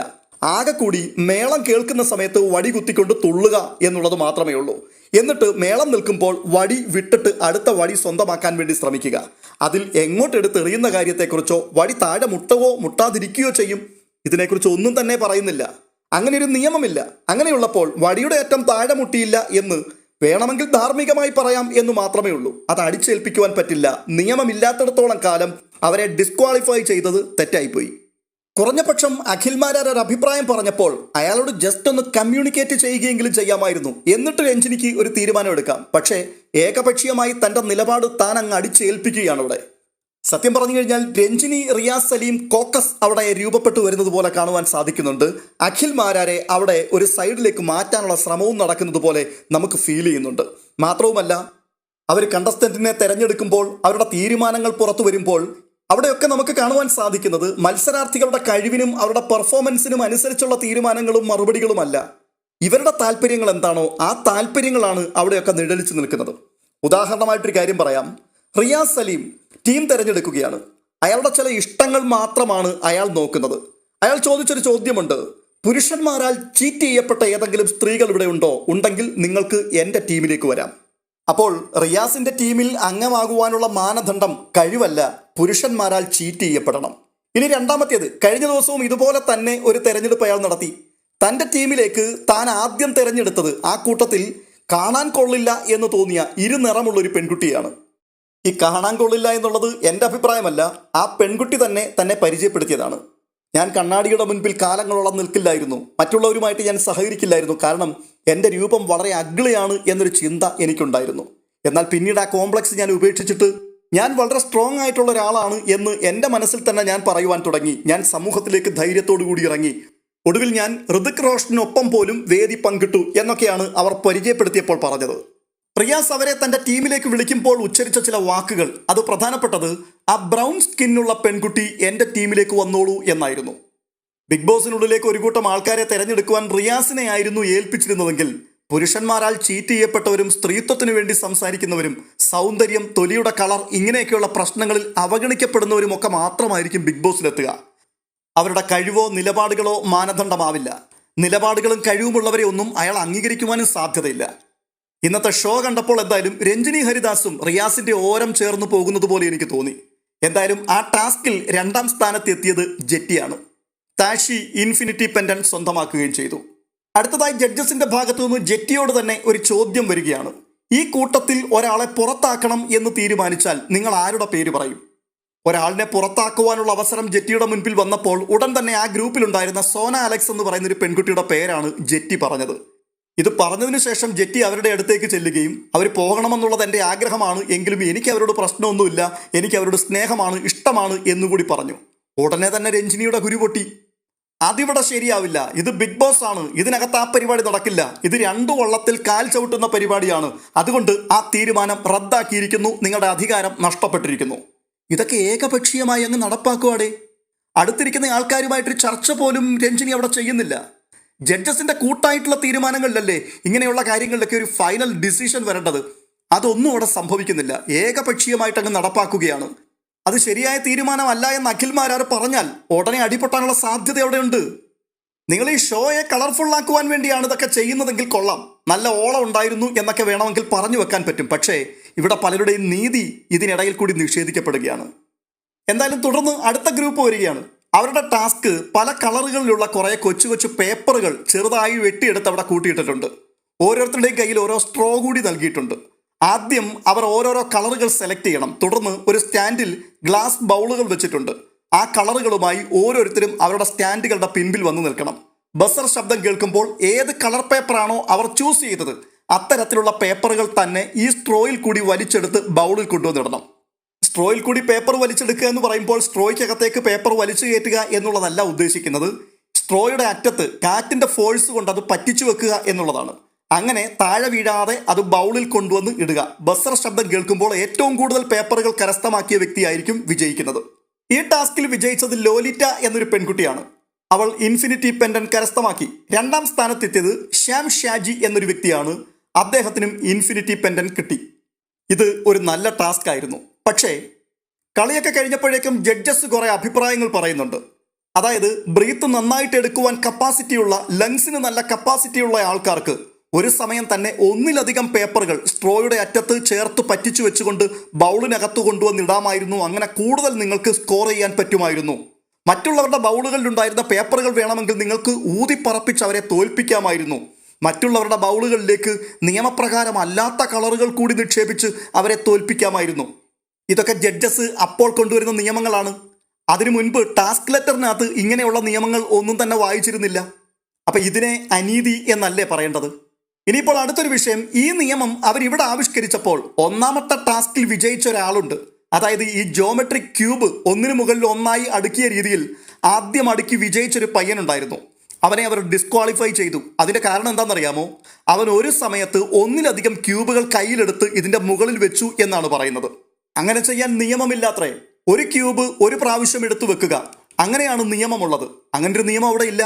ആകെ കൂടി മേളം കേൾക്കുന്ന സമയത്ത് വടി കുത്തിക്കൊണ്ട് തുള്ളുക എന്നുള്ളത് മാത്രമേ ഉള്ളൂ. എന്നിട്ട് മേളം നിൽക്കുമ്പോൾ വടി വിട്ടിട്ട് അടുത്ത വടി സ്വന്തമാക്കാൻ വേണ്ടി ശ്രമിക്കുക. അതിൽ എങ്ങോട്ടെടുത്തെറിയുന്ന കാര്യത്തെക്കുറിച്ചോ വടി താഴെ മുട്ടുകയോ മുട്ടാതിരിക്കുകയോ ചെയ്യും, ഇതിനെക്കുറിച്ച് ഒന്നും തന്നെ പറയുന്നില്ല. അങ്ങനെ ഒരു നിയമമില്ല. അങ്ങനെയുള്ളപ്പോൾ വടിയുടെ അറ്റം താഴെ മുട്ടിയില്ല എന്ന് വേണമെങ്കിൽ ധാർമ്മികമായി പറയാം എന്ന് മാത്രമേ ഉള്ളൂ. അത് അടിച്ചേൽപ്പിക്കുവാൻ പറ്റില്ല. നിയമമില്ലാത്തിടത്തോളം കാലം അവരെ ഡിസ്ക്വാളിഫൈ ചെയ്തത് തെറ്റായിപ്പോയി. കുറഞ്ഞപക്ഷം അഖിൽമാരാർ ഒരു അഭിപ്രായം പറഞ്ഞപ്പോൾ അയാളോട് ജസ്റ്റ് ഒന്ന് കമ്മ്യൂണിക്കേറ്റ് ചെയ്യുകയെങ്കിലും ചെയ്യാമായിരുന്നു. എന്നിട്ട് രഞ്ജിനിക്ക് ഒരു തീരുമാനം എടുക്കാം. പക്ഷേ ഏകപക്ഷീയമായി തൻ്റെ നിലപാട് താൻ അങ്ങ് അടിച്ചേൽപ്പിക്കുകയാണ് ഇവിടെ. സത്യം പറഞ്ഞു കഴിഞ്ഞാൽ രഞ്ജിനി, റിയാസ് സലീം, കോക്കസ് അവിടെ രൂപപ്പെട്ടു വരുന്നത് പോലെ കാണുവാൻ സാധിക്കുന്നുണ്ട്. അഖിൽമാരാരെ അവിടെ ഒരു സൈഡിലേക്ക് മാറ്റാനുള്ള ശ്രമവും നടക്കുന്നത് പോലെ നമുക്ക് ഫീൽ ചെയ്യുന്നുണ്ട്. മാത്രവുമല്ല, അവർ കണ്ടസ്റ്റന്റിനെ തെരഞ്ഞെടുക്കുമ്പോൾ അവരുടെ തീരുമാനങ്ങൾ പുറത്തു വരുമ്പോൾ അവിടെയൊക്കെ നമുക്ക് കാണുവാൻ സാധിക്കുന്നത് മത്സരാർത്ഥികളുടെ കഴിവിനും അവരുടെ പെർഫോമൻസിനും അനുസരിച്ചുള്ള തീരുമാനങ്ങളും മറുപടികളുമല്ല. ഇവരുടെ താല്പര്യങ്ങൾ എന്താണോ ആ താല്പര്യങ്ങളാണ് അവിടെയൊക്കെ നിഴലിച്ചു നിൽക്കുന്നത്. ഉദാഹരണമായിട്ടൊരു കാര്യം പറയാം. റിയാസ് സലീം ടീം തിരഞ്ഞെടുക്കുകയാണ്. അയാളുടെ ചില ഇഷ്ടങ്ങൾ മാത്രമാണ് അയാൾ നോക്കുന്നത്. അയാൾ ചോദിച്ചൊരു ചോദ്യമുണ്ട്, പുരുഷന്മാരാൽ ചീറ്റ് ചെയ്യപ്പെട്ട ഏതെങ്കിലും സ്ത്രീകൾ ഇവിടെ ഉണ്ടോ? ഉണ്ടെങ്കിൽ നിങ്ങൾക്ക് എൻ്റെ ടീമിലേക്ക് വരാം. അപ്പോൾ റിയാസിന്റെ ടീമിൽ അംഗമാകുവാനുള്ള മാനദണ്ഡം കഴിവല്ല, പുരുഷന്മാരാൽ ചീറ്റ് ചെയ്യപ്പെടണം. ഇനി രണ്ടാമത്തേത്, കഴിഞ്ഞ ദിവസവും ഇതുപോലെ തന്നെ ഒരു തെരഞ്ഞെടുപ്പ് അയാൾ നടത്തി. തൻ്റെ ടീമിലേക്ക് താൻ ആദ്യം തെരഞ്ഞെടുത്തത്, ആ കൂട്ടത്തിൽ കാണാൻ കൊള്ളില്ല എന്ന് തോന്നിയ ഇരുനിറമുള്ള ഒരു പെൺകുട്ടിയാണ്. ഈ കാണാൻ കൊള്ളില്ല എന്നുള്ളത് എൻ്റെ അഭിപ്രായമല്ല, ആ പെൺകുട്ടി തന്നെ പരിചയപ്പെടുത്തിയതാണ്. ഞാൻ കണ്ണാടിയുടെ മുൻപിൽ കാലങ്ങളോളം നിൽക്കില്ലായിരുന്നു, മറ്റുള്ളവരുമായിട്ട് ഞാൻ സഹകരിക്കില്ലായിരുന്നു, കാരണം എൻ്റെ രൂപം വളരെ അഗ്ലിയാണ് എന്നൊരു ചിന്ത എനിക്കുണ്ടായിരുന്നു. എന്നാൽ പിന്നീട് ആ കോംപ്ലക്സ് ഞാൻ ഉപേക്ഷിച്ചിട്ട് ഞാൻ വളരെ സ്ട്രോങ് ആയിട്ടുള്ള ഒരാളാണ് എന്ന് എൻ്റെ മനസ്സിൽ തന്നെ ഞാൻ പറയുവാൻ തുടങ്ങി. ഞാൻ സമൂഹത്തിലേക്ക് ധൈര്യത്തോടു കൂടി ഇറങ്ങി. ഒടുവിൽ ഞാൻ ഋതിക് റോഷനൊപ്പം പോലും വേദി പങ്കിട്ടു എന്നൊക്കെയാണ് അവർ പരിചയപ്പെടുത്തിയപ്പോൾ പറഞ്ഞത്. റിയാസ് അവരെ തൻ്റെ ടീമിലേക്ക് വിളിക്കുമ്പോൾ ഉച്ചരിച്ച ചില വാക്കുകൾ, അത് പ്രധാനപ്പെട്ടത് ആ ബ്രൗൺ സ്കിന്നുള്ള പെൺകുട്ടി എൻ്റെ ടീമിലേക്ക് വന്നോളൂ എന്നായിരുന്നു. ബിഗ് ബോസിനുള്ളിലേക്ക് ഒരു കൂട്ടം ആൾക്കാരെ തെരഞ്ഞെടുക്കുവാൻ റിയാസിനെ ആയിരുന്നു ഏൽപ്പിച്ചിരുന്നതെങ്കിൽ പുരുഷന്മാരാൽ ചീറ്റ് ചെയ്യപ്പെട്ടവരും സ്ത്രീത്വത്തിനു വേണ്ടി സംസാരിക്കുന്നവരും സൗന്ദര്യം, തൊലിയുടെ കളർ ഇങ്ങനെയൊക്കെയുള്ള പ്രശ്നങ്ങളിൽ അവഗണിക്കപ്പെടുന്നവരും ഒക്കെ മാത്രമായിരിക്കും ബിഗ് ബോസിലെത്തുക. അവരുടെ കഴിവോ നിലപാടുകളോ മാനദണ്ഡമാവില്ല. നിലപാടുകളും കഴിവുമുള്ളവരെ ഒന്നും അയാൾ അംഗീകരിക്കുവാനും സാധ്യതയില്ല. ഇന്നത്തെ ഷോ കണ്ടപ്പോൾ എന്തായാലും രഞ്ജിനി ഹരിദാസും റിയാസിന്റെ ഓരം ചേർന്ന് പോകുന്നത് പോലെ എനിക്ക് തോന്നി. എന്തായാലും ആ ടാസ്കിൽ 2ാം സ്ഥാനത്തെത്തിയത് ജെറ്റിയാണ്. താഷി ഇൻഫിനിറ്റി പെൻഡന്റ് സ്വന്തമാക്കുകയും ചെയ്തു. അടുത്തതായി ജഡ്ജസിന്റെ ഭാഗത്തു നിന്ന് ജെറ്റിയോട് തന്നെ ഒരു ചോദ്യം വരികയാണ്. ഈ കൂട്ടത്തിൽ ഒരാളെ പുറത്താക്കണം എന്ന് തീരുമാനിച്ചാൽ നിങ്ങൾ ആരുടെ പേര് പറയും? ഒരാളിനെ പുറത്താക്കുവാനുള്ള അവസരം ജെറ്റിയുടെ മുൻപിൽ വന്നപ്പോൾ ഉടൻ തന്നെ ആ ഗ്രൂപ്പിലുണ്ടായിരുന്ന സോന അലക്സ് എന്ന് പറയുന്ന ഒരു പെൺകുട്ടിയുടെ പേരാണ് ജെറ്റി പറഞ്ഞത്. ഇത് പറഞ്ഞതിന് ശേഷം ജെറ്റി അവരുടെ അടുത്തേക്ക് ചെല്ലുകയും അവർ പോകണമെന്നുള്ളത് എൻ്റെ ആഗ്രഹമാണ്, എങ്കിലും എനിക്ക് അവരോട് പ്രശ്നമൊന്നുമില്ല, എനിക്ക് അവരോട് സ്നേഹമാണ്, ഇഷ്ടമാണ് എന്നുകൂടി പറഞ്ഞു. ഉടനെ തന്നെ രഞ്ജിനിയുടെ കുരു പൊട്ടി. അതിവിടെ ശരിയാവില്ല, ഇത് ബിഗ് ബോസ് ആണ്, ഇതിനകത്ത് ആ പരിപാടി നടക്കില്ല, ഇത് 2 വള്ളത്തിൽ കാൽ ചവിട്ടുന്ന പരിപാടിയാണ്, അതുകൊണ്ട് ആ തീരുമാനം റദ്ദാക്കിയിരിക്കുന്നു, നിങ്ങളുടെ അധികാരം നഷ്ടപ്പെട്ടിരിക്കുന്നു. ഇതൊക്കെ ഏകപക്ഷീയമായി അങ്ങ് നടപ്പാക്കുവാടേ. അടുത്തിരിക്കുന്ന ആൾക്കാരുമായിട്ടൊരു ചർച്ച പോലും രഞ്ജിനി അവിടെ ചെയ്യുന്നില്ല. ജഡ്ജസിന്റെ കൂട്ടായിട്ടുള്ള തീരുമാനങ്ങളിലല്ലേ ഇങ്ങനെയുള്ള കാര്യങ്ങളിലൊക്കെ ഒരു ഫൈനൽ ഡിസിഷൻ വരേണ്ടത്. അതൊന്നും അവിടെ സംഭവിക്കുന്നില്ല. ഏകപക്ഷീയമായിട്ട് അങ്ങ് നടപ്പാക്കുകയാണ്. അത് ശരിയായ തീരുമാനമല്ല എന്ന് അഖിൽമാരാർ പറഞ്ഞാൽ ഉടനെ അടിപൊട്ടാനുള്ള സാധ്യത അവിടെയുണ്ട്. നിങ്ങൾ ഈ ഷോയെ കളർഫുള്ളാക്കുവാൻ വേണ്ടിയാണ് ഇതൊക്കെ ചെയ്യുന്നതെങ്കിൽ കൊള്ളാം, നല്ല ഓളം ഉണ്ടായിരുന്നു എന്നൊക്കെ വേണമെങ്കിൽ പറഞ്ഞു വെക്കാൻ പറ്റും. പക്ഷേ ഇവിടെ പലരുടെയും നീതി ഇതിനിടയിൽ കൂടി നിഷേധിക്കപ്പെടുകയാണ്. എന്തായാലും തുടർന്ന് അടുത്ത ഗ്രൂപ്പ് വരികയാണ്. അവരുടെ ടാസ്ക് പല കളറുകളിലുള്ള കുറേ കൊച്ചു കൊച്ചു പേപ്പറുകൾ ചെറുതായി വെട്ടിയെടുത്ത് അവിടെ കൂട്ടിയിട്ടിട്ടുണ്ട്. ഓരോരുത്തരുടെയും കയ്യിൽ ഓരോ സ്ട്രോ കൂടി നൽകിയിട്ടുണ്ട്. ആദ്യം അവർ ഓരോരോ കളറുകൾ സെലക്ട് ചെയ്യണം. തുടർന്ന് ഒരു സ്റ്റാൻഡിൽ ഗ്ലാസ് ബൗളുകൾ വെച്ചിട്ടുണ്ട്. ആ കളറുകളുമായി ഓരോരുത്തരും അവരുടെ സ്റ്റാൻഡുകളുടെ പിൻപിൽ വന്ന് നിൽക്കണം. ബസർ ശബ്ദം കേൾക്കുമ്പോൾ ഏത് കളർ പേപ്പറാണോ അവർ ചൂസ് ചെയ്തത് അത്തരത്തിലുള്ള പേപ്പറുകൾ തന്നെ ഈ സ്ട്രോയിൽ കൂടി വലിച്ചെടുത്ത് ബൗളിൽ കൊണ്ടുവന്നിടണം. സ്ട്രോയിൽ കൂടി പേപ്പർ വലിച്ചെടുക്കുക എന്ന് പറയുമ്പോൾ സ്ട്രോയ്ക്കകത്തേക്ക് പേപ്പർ വലിച്ചു കയറ്റുക എന്നുള്ളതല്ല ഉദ്ദേശിക്കുന്നത്. സ്ട്രോയുടെ അറ്റത്ത് കാറ്റിന്റെ ഫോഴ്സ് കൊണ്ട് അത് പറ്റിച്ചു വെക്കുക എന്നുള്ളതാണ്. അങ്ങനെ താഴെ വീഴാതെ അത് ബൗളിൽ കൊണ്ടുവന്ന് ഇടുക. ബസർ ശബ്ദം കേൾക്കുമ്പോൾ ഏറ്റവും കൂടുതൽ പേപ്പറുകൾ കരസ്ഥമാക്കിയ വ്യക്തിയായിരിക്കും വിജയിക്കുന്നത്. ഈ ടാസ്കിൽ വിജയിച്ചത് ലോലിറ്റ എന്നൊരു പെൺകുട്ടിയാണ്. അവൾ ഇൻഫിനിറ്റി പെൻഡന്റ് കരസ്ഥമാക്കി. 2ാം സ്ഥാനത്തെത്തിയത് ശ്യാം ഷാജി എന്നൊരു വ്യക്തിയാണ്. അദ്ദേഹത്തിനും ഇൻഫിനിറ്റി പെൻഡന്റ് കിട്ടി. ഇത് ഒരു നല്ല ടാസ്ക് ആയിരുന്നു. പക്ഷേ കളിയൊക്കെ കഴിഞ്ഞപ്പോഴേക്കും ജഡ്ജസ് കുറെ അഭിപ്രായങ്ങൾ പറയുന്നുണ്ട്. അതായത് ബ്രീത്ത് നന്നായിട്ട് എടുക്കുവാൻ കപ്പാസിറ്റിയുള്ള, ലങ്സിന് നല്ല കപ്പാസിറ്റിയുള്ള ആൾക്കാർക്ക് ഒരു സമയം തന്നെ ഒന്നിലധികം പേപ്പറുകൾ സ്ട്രോയുടെ അറ്റത്ത് ചേർത്ത് പറ്റിച്ചു വെച്ചുകൊണ്ട് ബൗളിനകത്ത് കൊണ്ടുവന്നിടാമായിരുന്നു. അങ്ങനെ കൂടുതൽ നിങ്ങൾക്ക് സ്കോർ ചെയ്യാൻ പറ്റുമായിരുന്നു. മറ്റുള്ളവരുടെ ബൗളുകളിലുണ്ടായിരുന്ന പേപ്പറുകൾ വേണമെങ്കിൽ നിങ്ങൾക്ക് ഊതിപ്പറപ്പിച്ച് അവരെ തോൽപ്പിക്കാമായിരുന്നു. മറ്റുള്ളവരുടെ ബൗളുകളിലേക്ക് നിയമപ്രകാരം അല്ലാത്ത കളറുകൾ കൂടി നിക്ഷേപിച്ച് അവരെ തോൽപ്പിക്കാമായിരുന്നു. ഇതൊക്കെ ജഡ്ജസ് അപ്പോൾ കൊണ്ടുവരുന്ന നിയമങ്ങളാണ്. അതിനു മുൻപ് ടാസ്ക് ലെറ്ററിനകത്ത് ഇങ്ങനെയുള്ള നിയമങ്ങൾ ഒന്നും തന്നെ വായിച്ചിരുന്നില്ല. അപ്പൊ ഇതിനെ അനീതി എന്നല്ലേ പറയേണ്ടത്? ഇനിയിപ്പോൾ അടുത്തൊരു വിഷയം, ഈ നിയമം അവരിവിടെ ആവിഷ്കരിച്ചപ്പോൾ 1ാമത്തെ ടാസ്കിൽ വിജയിച്ച ഒരാളുണ്ട്. അതായത് ഈ ജോമെട്രിക് ക്യൂബ് ഒന്നിനു മുകളിൽ ഒന്നായി അടുക്കിയ രീതിയിൽ ആദ്യം അടുക്കി വിജയിച്ചൊരു പയ്യനുണ്ടായിരുന്നു. അവനെ അവർ ഡിസ്ക്വാളിഫൈ ചെയ്തു. അതിന്റെ കാരണം എന്താണെന്നറിയാമോ? അവൻ ഒരു സമയത്ത് ഒന്നിലധികം ക്യൂബുകൾ കയ്യിലെടുത്ത് ഇതിന്റെ മുകളിൽ വെച്ചു എന്നാണ് പറയുന്നത്. അങ്ങനെ ചെയ്യാൻ നിയമമില്ലാത്രേ. ഒരു ക്യൂബ് ഒരു പ്രാവശ്യം എടുത്തു വെക്കുക, അങ്ങനെയാണ് നിയമമുള്ളത്. അങ്ങനൊരു നിയമം അവിടെ ഇല്ല.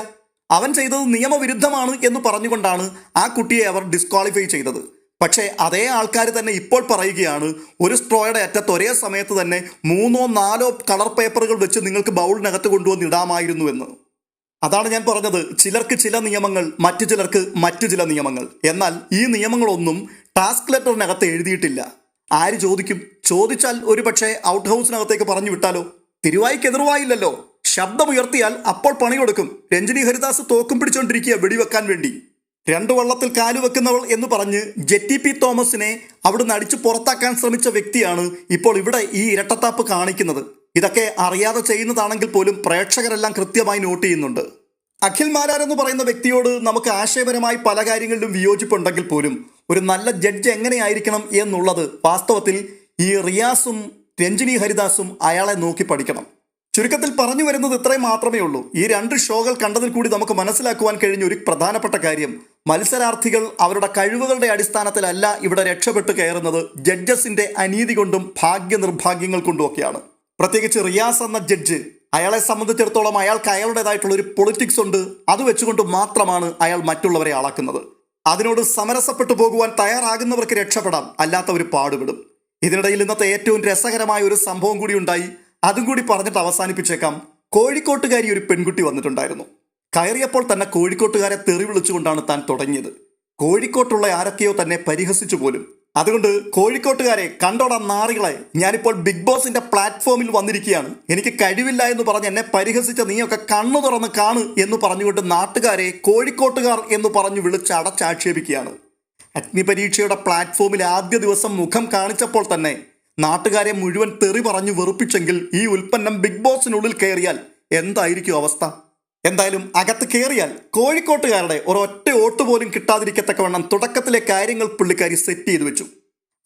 അവൻ ചെയ്തത് നിയമവിരുദ്ധമാണ് എന്ന് പറഞ്ഞുകൊണ്ടാണ് ആ കുട്ടിയെ അവർ ഡിസ്ക്വാളിഫൈ ചെയ്തത്. പക്ഷേ അതേ ആൾക്കാർ തന്നെ ഇപ്പോൾ പറയുകയാണ് ഒരു സ്ട്രോയുടെ അറ്റത്ത് ഒരേ സമയത്ത് തന്നെ 3ഓ 4ഓ കളർ പേപ്പറുകൾ വെച്ച് നിങ്ങൾക്ക് ബൗളിനകത്ത് കൊണ്ടുവന്ന് ഇടാമായിരുന്നു എന്ന്. അതാണ് ഞാൻ പറഞ്ഞത്, ചിലർക്ക് ചില നിയമങ്ങൾ, മറ്റു ചിലർക്ക് മറ്റു ചില നിയമങ്ങൾ. എന്നാൽ ഈ നിയമങ്ങളൊന്നും ടാസ്ക് ലെറ്ററിനകത്ത് എഴുതിയിട്ടില്ല. ആര് ചോദിക്കും? ചോദിച്ചാൽ ഒരു പക്ഷേ ഔട്ട് ഹൗസിനകത്തേക്ക് പറഞ്ഞു വിട്ടാലോ? തിരുവായിക്ക് എതിർവായില്ലല്ലോ. ശബ്ദമുയർത്തിയാൽ അപ്പോൾ പണി കൊടുക്കും. രഞ്ജിനി ഹരിദാസ് തോക്കും പിടിച്ചോണ്ടിരിക്കുക വെടിവെക്കാൻ വേണ്ടി. രണ്ട് വള്ളത്തിൽ കാലുവെക്കുന്നവൾ എന്ന് പറഞ്ഞ് ജെറ്റി പി തോമസിനെ അവിടുന്ന് അടിച്ചു പുറത്താക്കാൻ ശ്രമിച്ച വ്യക്തിയാണ് ഇപ്പോൾ ഇവിടെ ഈ ഇരട്ടത്താപ്പ് കാണിക്കുന്നത്. ഇതൊക്കെ അറിയാതെ ചെയ്യുന്നതാണെങ്കിൽ പോലും പ്രേക്ഷകരെല്ലാം കൃത്യമായി നോട്ട് ചെയ്യുന്നുണ്ട്. അഖിൽ മാരാർ എന്ന് പറയുന്ന വ്യക്തിയോട് നമുക്ക് ആശയപരമായി പല കാര്യങ്ങളിലും വിയോജിപ്പുണ്ടെങ്കിൽ പോലും ഒരു നല്ല ജഡ്ജ് എങ്ങനെയായിരിക്കണം എന്നുള്ളത് വാസ്തവത്തിൽ ഈ റിയാസും രഞ്ജിനി ഹരിദാസും അയാളെ നോക്കി പഠിക്കണം. ചുരുക്കത്തിൽ പറഞ്ഞു വരുന്നത് ഇത്രയും മാത്രമേ ഉള്ളൂ. ഈ രണ്ട് ഷോകൾ കണ്ടതിൽ കൂടി നമുക്ക് മനസ്സിലാക്കുവാൻ കഴിഞ്ഞ ഒരു പ്രധാനപ്പെട്ട കാര്യം, മത്സരാർത്ഥികൾ അവരുടെ കഴിവുകളുടെ അടിസ്ഥാനത്തിലല്ല ഇവിടെ രക്ഷപ്പെട്ട് കയറുന്നത്, ജഡ്ജസിന്റെ അനീതി കൊണ്ടും ഭാഗ്യനിർഭാഗ്യങ്ങൾ കൊണ്ടുമൊക്കെയാണ്. പ്രത്യേകിച്ച് റിയാസ് എന്ന ജഡ്ജ്, അയാളെ സംബന്ധിച്ചിടത്തോളം അയാൾക്ക് അയാളുടേതായിട്ടുള്ള ഒരു പൊളിറ്റിക്സ് ഉണ്ട്. അത് വെച്ചുകൊണ്ട് മാത്രമാണ് അയാൾ മറ്റുള്ളവരെ അളക്കുന്നത്. അതിനോട് സമരസപ്പെട്ടു പോകുവാൻ തയ്യാറാകുന്നവർക്ക് രക്ഷപ്പെടാം, അല്ലാത്തവർ പാടുപെടും. ഇതിനിടയിൽ ഇന്നത്തെ ഏറ്റവും രസകരമായ ഒരു സംഭവം കൂടി ഉണ്ടായി. അതും കൂടി പറഞ്ഞിട്ട് അവസാനിപ്പിച്ചേക്കാം. കോഴിക്കോട്ടുകാരി ഒരു പെൺകുട്ടി വന്നിട്ടുണ്ടായിരുന്നു. കയറിയപ്പോൾ തന്നെ കോഴിക്കോട്ടുകാരെ തെറി വിളിച്ചുകൊണ്ടാണ് താൻ തുടങ്ങിയത്. കോഴിക്കോട്ടുള്ള ആരൊക്കെയോ തന്നെ പരിഹസിച്ചു പോലും. അതുകൊണ്ട് കോഴിക്കോട്ടുകാരെ, കണ്ടോടാ നാറികളെ, ഞാനിപ്പോൾ ബിഗ് ബോസിന്റെ പ്ലാറ്റ്ഫോമിൽ വന്നിരിക്കുകയാണ്. എനിക്ക് കഴിവില്ല എന്ന് പറഞ്ഞ് എന്നെ പരിഹസിച്ച നീയൊക്കെ കണ്ണു തുറന്ന് കാണ് എന്ന് പറഞ്ഞുകൊണ്ട് നാട്ടുകാരെ കോഴിക്കോട്ടുകാർ എന്ന് പറഞ്ഞു വിളിച്ച് അടച്ചാക്ഷേപിക്കുകയാണ്. അഗ്നിപരീക്ഷയുടെ പ്ലാറ്റ്ഫോമിൽ ആദ്യ ദിവസം മുഖം കാണിച്ചപ്പോൾ തന്നെ നാട്ടുകാരെ മുഴുവൻ തെറി പറഞ്ഞു വെറുപ്പിച്ചെങ്കിൽ ഈ ഉൽപ്പന്നം ബിഗ് ബോസിനുള്ളിൽ കയറിയാൽ എന്തായിരിക്കും അവസ്ഥ? എന്തായാലും അകത്ത് കയറിയാൽ കോഴിക്കോട്ടുകാരുടെ ഒരൊറ്റ വോട്ട് പോലും കിട്ടാതിരിക്കത്തക്കവണ്ണം തുടക്കത്തിലെ കാര്യങ്ങൾ പുള്ളിക്കാരി സെറ്റ് ചെയ്തു വെച്ചു.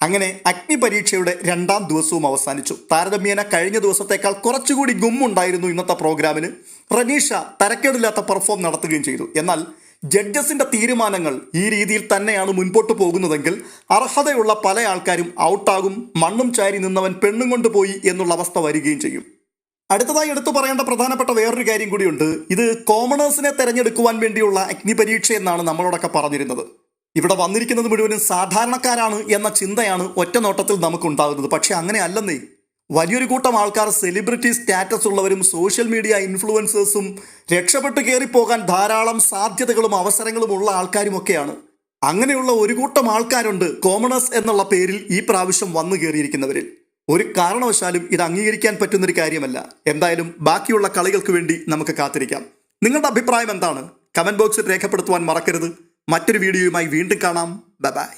അങ്ങനെ അഗ്നിപരീക്ഷയുടെ രണ്ടാം ദിവസവും അവസാനിച്ചു. താരതമ്യേന കഴിഞ്ഞ ദിവസത്തേക്കാൾ കുറച്ചുകൂടി ഗുമ്മുണ്ടായിരുന്നു ഇന്നത്തെ പ്രോഗ്രാമിന്. റനീഷ തരക്കേടില്ലാത്ത പെർഫോം നടത്തുകയും ചെയ്തു. എന്നാൽ ജഡ്ജസിന്റെ തീരുമാനങ്ങൾ ഈ രീതിയിൽ തന്നെയാണ് മുൻപോട്ട് പോകുന്നതെങ്കിൽ അർഹതയുള്ള പല ആൾക്കാരും ഔട്ടാകും. മണ്ണും ചാരി നിന്നവൻ പെണ്ണും കൊണ്ടുപോയി എന്നുള്ള അവസ്ഥ വരികയും ചെയ്യും. അടുത്തതായി എടുത്തു പറയേണ്ട പ്രധാനപ്പെട്ട വേറൊരു കാര്യം കൂടിയുണ്ട്. ഇത് കോമണേഴ്സിനെ തെരഞ്ഞെടുക്കുവാൻ വേണ്ടിയുള്ള അഗ്നിപരീക്ഷ എന്നാണ് നമ്മളോടൊക്കെ പറഞ്ഞിരുന്നത്. ഇവിടെ വന്നിരിക്കുന്നത് മുഴുവനും സാധാരണക്കാരാണ് എന്ന ചിന്തയാണ് ഒറ്റ നോട്ടത്തിൽ നമുക്കുണ്ടാകുന്നത്. പക്ഷെ അങ്ങനെ അല്ലെന്നേ. വലിയൊരു കൂട്ടം ആൾക്കാർ സെലിബ്രിറ്റി സ്റ്റാറ്റസ് ഉള്ളവരും സോഷ്യൽ മീഡിയ ഇൻഫ്ലുവൻസേഴ്സും രക്ഷപ്പെട്ട് കയറിപ്പോകാൻ ധാരാളം സാധ്യതകളും അവസരങ്ങളും ഉള്ള ആൾക്കാരുമൊക്കെയാണ്. അങ്ങനെയുള്ള ഒരു കൂട്ടം ആൾക്കാരുണ്ട് കോമണേഴ്സ് എന്നുള്ള പേരിൽ ഈ പ്രാവശ്യം വന്നു കയറിയിരിക്കുന്നവരിൽ. ഒരു കാരണവശാലും ഇത് അംഗീകരിക്കാൻ പറ്റുന്നൊരു കാര്യമല്ല. എന്തായാലും ബാക്കിയുള്ള കളികൾക്ക് വേണ്ടി നമുക്ക് കാത്തിരിക്കാം. നിങ്ങളുടെ അഭിപ്രായം എന്താണ്? കമന്റ് ബോക്സിൽ രേഖപ്പെടുത്തുവാൻ മറക്കരുത്. മറ്റൊരു വീഡിയോയുമായി വീണ്ടും കാണാം. Bye bye.